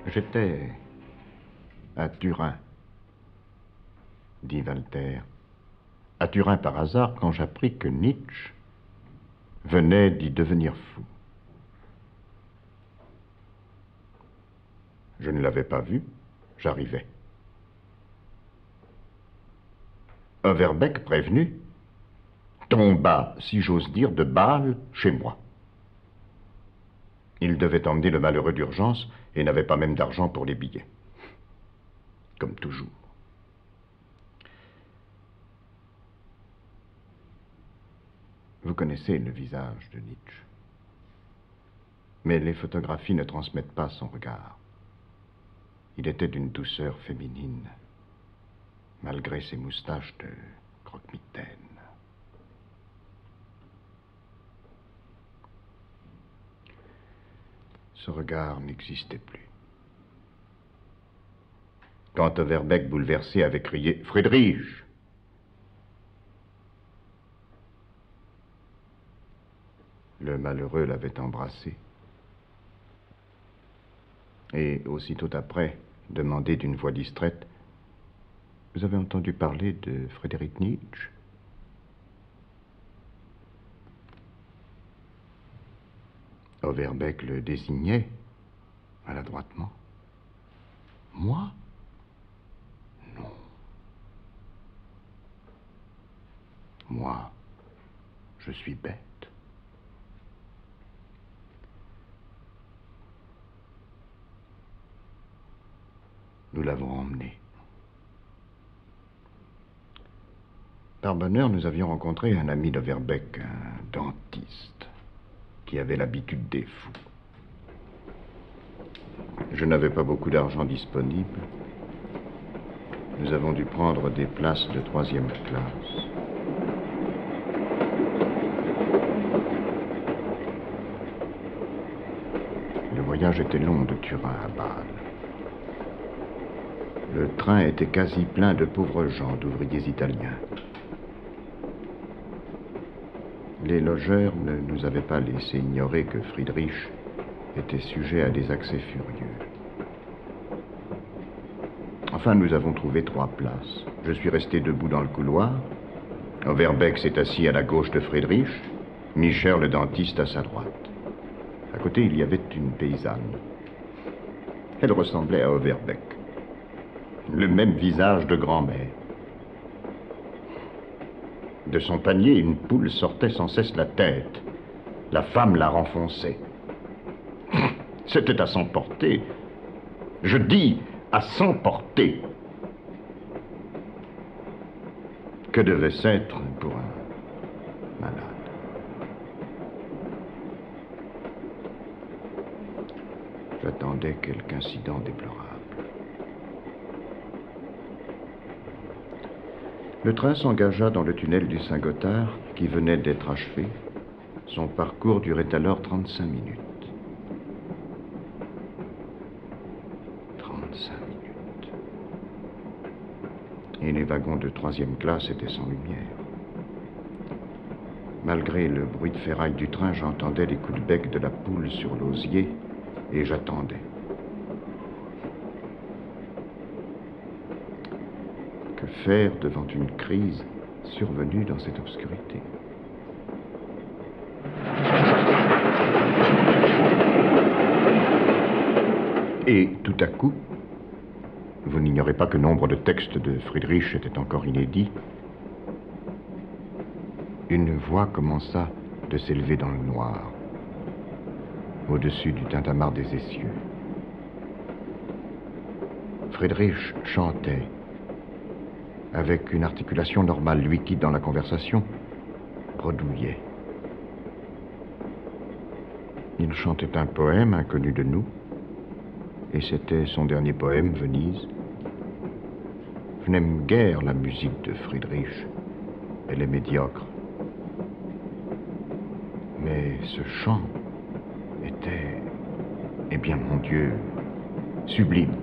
J'étais à Turin, dit Walter. À Turin par hasard quand j'appris que Nietzsche venait d'y devenir fou. Je ne l'avais pas vu, j'arrivais. Overbeck, prévenu, tomba, si j'ose dire, de balle chez moi. Il devait emmener le malheureux d'urgence et n'avait pas même d'argent pour les billets. Comme toujours. Vous connaissez le visage de Nietzsche. Mais les photographies ne transmettent pas son regard. Il était d'une douceur féminine, malgré ses moustaches de croque-mitaine. Ce regard n'existait plus. Quand Overbeck, bouleversé, avait crié « Friedrich !» le malheureux l'avait embrassé. Et aussitôt après, demandé d'une voix distraite « Vous avez entendu parler de Friedrich Nietzsche ?» Overbeck le désignait maladroitement. « Moi ? Non. Moi, je suis bête. » Nous l'avons emmené. Par bonheur, nous avions rencontré un ami d'Overbeck, un dentiste, qui avait l'habitude des fous. Je n'avais pas beaucoup d'argent disponible. Nous avons dû prendre des places de 3e classe. Le voyage était long de Turin à Bâle. Le train était quasi plein de pauvres gens, d'ouvriers italiens. Les logeurs ne nous avaient pas laissé ignorer que Friedrich était sujet à des accès furieux. Enfin, nous avons trouvé 3 places. Je suis resté debout dans le couloir. Overbeck s'est assis à la gauche de Friedrich, Michel le dentiste à sa droite. À côté, il y avait une paysanne. Elle ressemblait à Overbeck. Le même visage de grand-mère. De son panier, une poule sortait sans cesse la tête. La femme la renfonçait. C'était à s'emporter. Je dis à s'emporter. Que devait-ce être pour un malade? J'attendais quelque incident déplorable. Le train s'engagea dans le tunnel du Saint-Gothard, qui venait d'être achevé. Son parcours durait alors 35 minutes. 35 minutes. Et les wagons de 3e classe étaient sans lumière. Malgré le bruit de ferraille du train, j'entendais les coups de bec de la poule sur l'osier, et j'attendais. Que faire devant une crise survenue dans cette obscurité? Et tout à coup, vous n'ignorez pas que nombre de textes de Friedrich étaient encore inédits, une voix commença de s'élever dans le noir, au-dessus du tintamarre des essieux. Friedrich chantait, avec une articulation normale, lui qui, dans la conversation, bredouillait. Il chantait un poème inconnu de nous, et c'était son dernier poème, Venise. Je n'aime guère la musique de Friedrich, elle est médiocre. Mais ce chant était, eh bien mon Dieu, sublime.